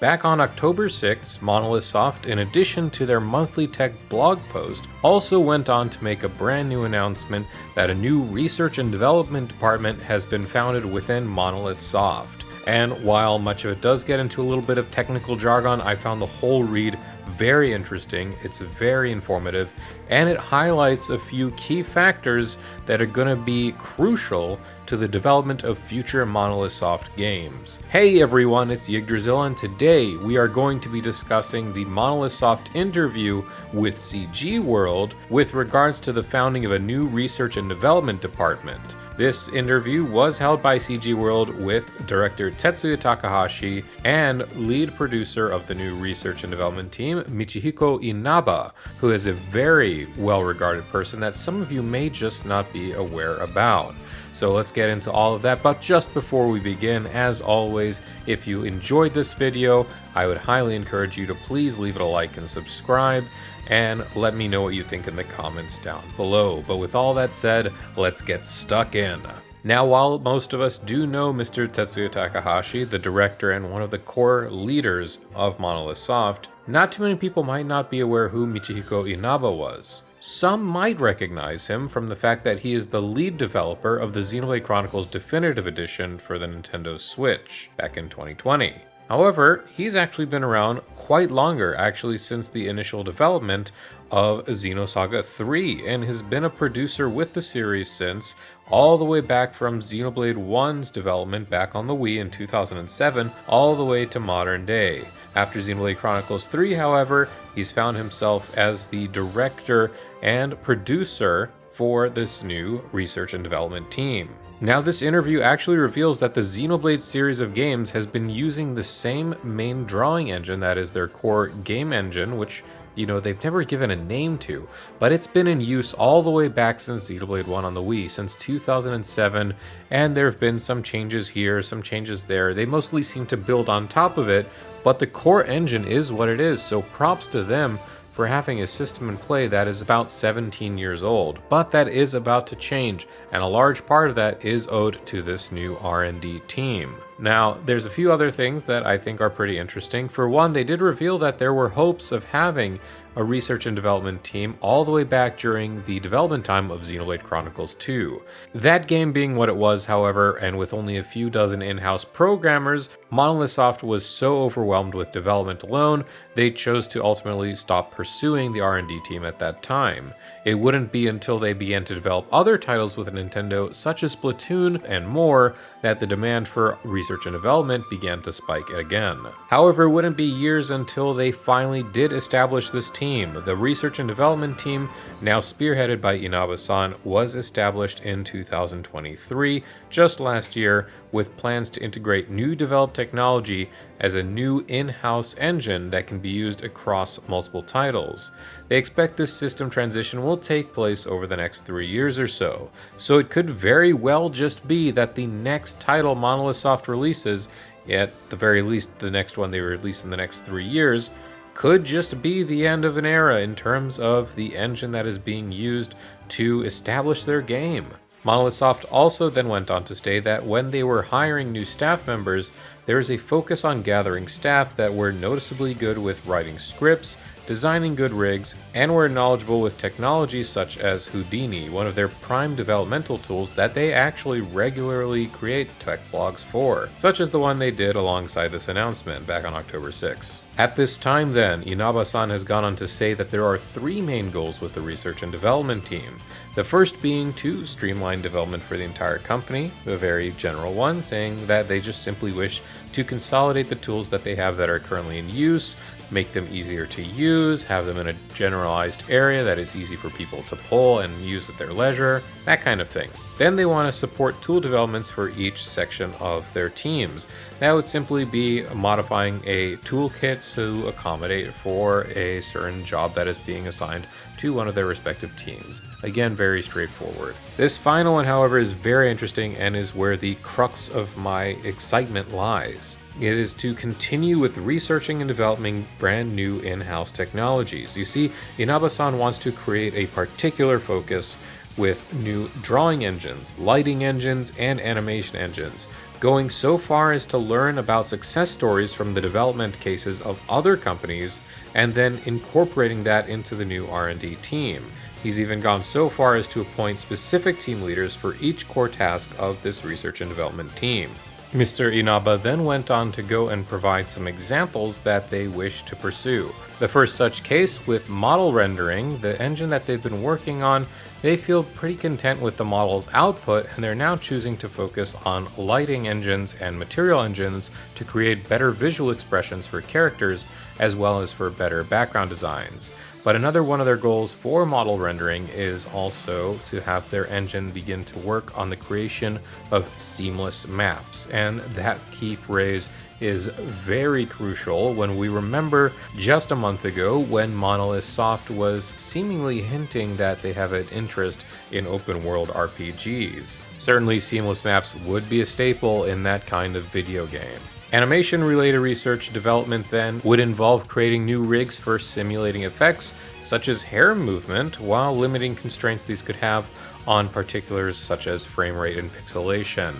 Back on October 6th, Monolith Soft, in addition to their monthly tech blog post, also went on to make a brand new announcement that a new research and development department has been founded within Monolith Soft. And while much of it does get into a little bit of technical jargon, I found the whole read very interesting, it's very informative, and it highlights a few key factors that are going to be crucial to the development of future Monolith Soft games. Hey everyone, it's Yggdrasiel, and today we are going to be discussing the Monolith Soft interview with CGWorld with regards to the founding of a new research and development department. This interview was held by CGWorld with director Tetsuya Takahashi and lead producer of the new research and development team, Michihiko Inaba, who is a very well-regarded person that some of you may just not be aware about. So let's get into all of that, but just before we begin, as always, if you enjoyed this video, I would highly encourage you to please leave it a like and subscribe, and let me know what you think in the comments down below. But with all that said, let's get stuck in. Now, while most of us do know Mr. Tetsuya Takahashi, the director and one of the core leaders of Monolith Soft, not too many people might not be aware who Michihiko Inaba was. Some might recognize him from the fact that he is the lead developer of the Xenoblade Chronicles Definitive Edition for the Nintendo Switch back in 2020. However, he's actually been around quite longer, actually since the initial development of Xenosaga 3, and has been a producer with the series since, all the way back from Xenoblade 1's development back on the Wii in 2007, all the way to modern day. After Xenoblade Chronicles 3, however, he's found himself as the director and producer for this new research and development team. Now, this interview actually reveals that the Xenoblade series of games has been using the same main drawing engine that is their core game engine, which, you know, they've never given a name to, but it's been in use all the way back since Xenoblade 1 on the Wii, since 2007, and there have been some changes here, some changes there. They mostly seem to build on top of it, but the core engine is what it is, so props to them for having a system in play that is about 17 years old. But that is about to change, and a large part of that is owed to this new R&D team. Now, there's a few other things that I think are pretty interesting. For one, they did reveal that there were hopes of having a research and development team all the way back during the development time of Xenoblade Chronicles 2. That game being what it was, however, and with only a few dozen in-house programmers, Monolith Soft was so overwhelmed with development alone, they chose to ultimately stop pursuing the R&D team at that time. It wouldn't be until they began to develop other titles with Nintendo, such as Splatoon and more, that the demand for research and development began to spike again. However, it wouldn't be years until they finally did establish this team. The research and development team, now spearheaded by Inaba-san, was established in 2023, just last year, with plans to integrate new developed technology as a new in-house engine that can be used across multiple titles. They expect this system transition will take place over the next 3 years or so, so it could very well just be that the next title Monolith Soft releases, at the very least the next one they release in the next 3 years, could just be the end of an era in terms of the engine that is being used to establish their game. Monolith Soft also then went on to state that when they were hiring new staff members, there is a focus on gathering staff that were noticeably good with writing scripts, designing good rigs, and were knowledgeable with technologies such as Houdini, one of their prime developmental tools that they actually regularly create tech blogs for, such as the one they did alongside this announcement back on October 6. At this time then, Inaba-san has gone on to say that there are 3 main goals with the research and development team. The first being to streamline development for the entire company, a very general one, saying that they just simply wish to consolidate the tools that they have that are currently in use, make them easier to use, have them in a generalized area that is easy for people to pull and use at their leisure, that kind of thing. Then they want to support tool developments for each section of their teams. That would simply be modifying a toolkit to accommodate for a certain job that is being assigned to one of their respective teams. Again, very straightforward. This final one, however, is very interesting and is where the crux of my excitement lies. It is to continue with researching and developing brand new in-house technologies. You see, Inaba-san wants to create a particular focus with new drawing engines, lighting engines, and animation engines, going so far as to learn about success stories from the development cases of other companies and then incorporating that into the new R&D team. He's even gone so far as to appoint specific team leaders for each core task of this research and development team. Mr. Inaba then went on to go and provide some examples that they wish to pursue. The first such case with model rendering, the engine that they've been working on, they feel pretty content with the model's output, and they're now choosing to focus on lighting engines and material engines to create better visual expressions for characters as well as for better background designs. But another one of their goals for model rendering is also to have their engine begin to work on the creation of seamless maps. And that key phrase is very crucial when we remember just a month ago when Monolith Soft was seemingly hinting that they have an interest in open world RPGs. Certainly seamless maps would be a staple in that kind of video game. Animation-related research development then would involve creating new rigs for simulating effects, such as hair movement, while limiting constraints these could have on particulars such as frame rate and pixelation.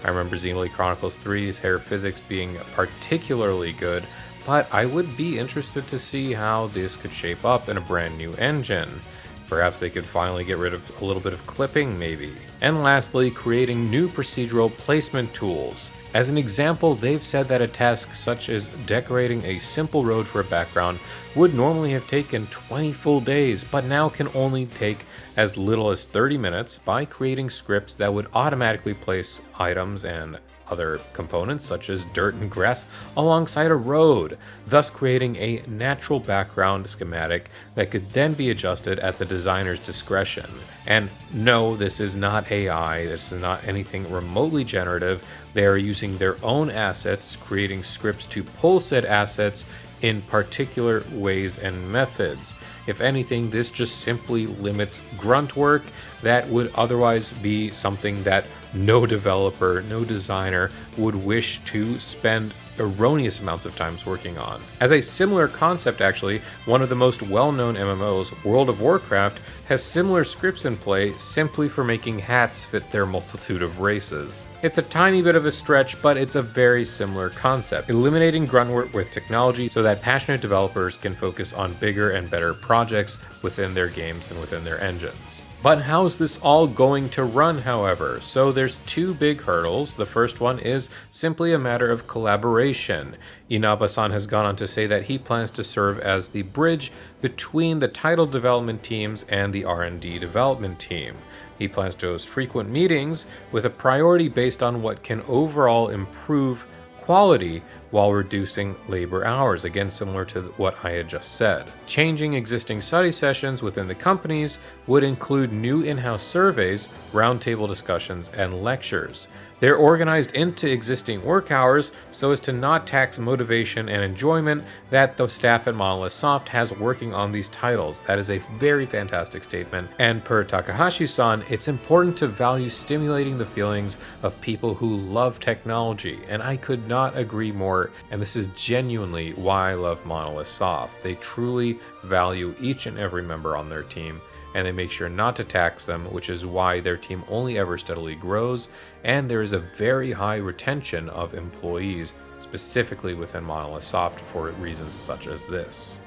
I remember Xenoblade Chronicles 3's hair physics being particularly good, but I would be interested to see how this could shape up in a brand new engine. Perhaps they could finally get rid of a little bit of clipping, maybe. And lastly, creating new procedural placement tools. As an example, they've said that a task such as decorating a simple road for a background would normally have taken 20 full days, but now can only take as little as 30 minutes by creating scripts that would automatically place items and other components such as dirt and grass alongside a road, thus creating a natural background schematic that could then be adjusted at the designer's discretion. And no, this is not AI, this is not anything remotely generative. They are using their own assets, creating scripts to pull said assets in particular ways and methods. If anything, this just simply limits grunt work that would otherwise be something that no developer, no designer would wish to spend erroneous amounts of times working on. As a similar concept actually, one of the most well-known MMOs, World of Warcraft, has similar scripts in play simply for making hats fit their multitude of races. It's a tiny bit of a stretch, but it's a very similar concept, eliminating grunt work with technology so that passionate developers can focus on bigger and better projects within their games and within their engines. But how's this all going to run, however? So there's two big hurdles. The first one is simply a matter of collaboration. Inaba-san has gone on to say that he plans to serve as the bridge between the title development teams and the R&D development team. He plans to host frequent meetings with a priority based on what can overall improve quality while reducing labor hours, again similar to what I had just said. Changing existing study sessions within the companies would include new in-house surveys, roundtable discussions, and lectures. They're organized into existing work hours so as to not tax motivation and enjoyment that the staff at Monolith Soft has working on these titles. That is a very fantastic statement. And per Takahashi-san, it's important to value stimulating the feelings of people who love technology, and I could not agree more. And this is genuinely why I love Monolith Soft. They truly value each and every member on their team, and they make sure not to tax them, which is why their team only ever steadily grows, and there is a very high retention of employees, specifically within Monolith Soft for reasons such as this.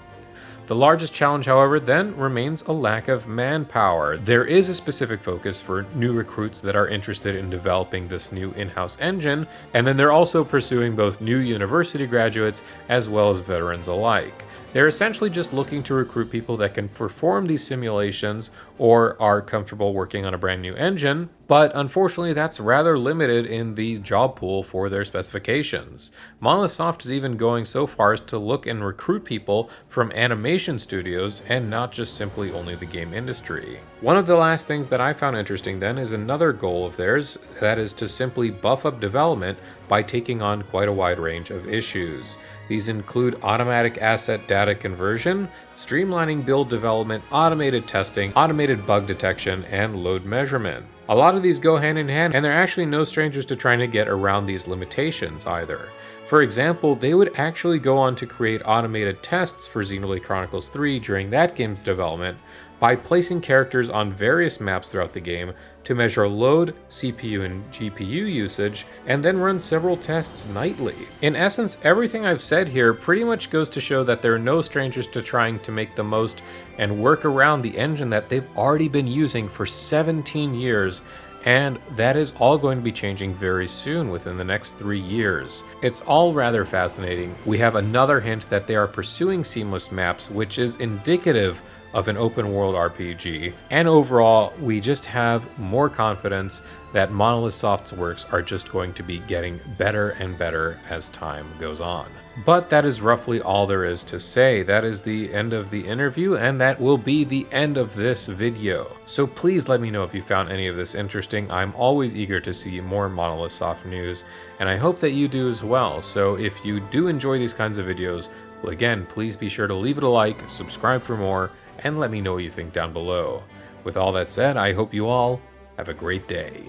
The largest challenge, however, then remains a lack of manpower. There is a specific focus for new recruits that are interested in developing this new in-house engine, and then they're also pursuing both new university graduates as well as veterans alike. They're essentially just looking to recruit people that can perform these simulations or are comfortable working on a brand new engine, but unfortunately that's rather limited in the job pool for their specifications. Monolith Soft is even going so far as to look and recruit people from animation studios and not just simply only the game industry. One of the last things that I found interesting then is another goal of theirs, that is to simply buff up development by taking on quite a wide range of issues. These include automatic asset data conversion, streamlining build development, automated testing, automated bug detection, and load measurement. A lot of these go hand in hand, and they're actually no strangers to trying to get around these limitations either. For example, they would actually go on to create automated tests for Xenoblade Chronicles 3 during that game's development by placing characters on various maps throughout the game to measure load, CPU and GPU usage, and then run several tests nightly. In essence, everything I've said here pretty much goes to show that they're no strangers to trying to make the most and work around the engine that they've already been using for 17 years, and that is all going to be changing very soon within the next 3 years. It's all rather fascinating. We have another hint that they are pursuing seamless maps, which is indicative of an open world RPG, and overall we just have more confidence that Monolith Soft's works are just going to be getting better and better as time goes on. But that is roughly all there is to say. That is the end of the interview, and that will be the end of this video. So please let me know if you found any of this interesting. I'm always eager to see more Monolith Soft news, and I hope that you do as well. So if you do enjoy these kinds of videos, well, again, please be sure to leave it a like, subscribe for more, and let me know what you think down below. With all that said, I hope you all have a great day.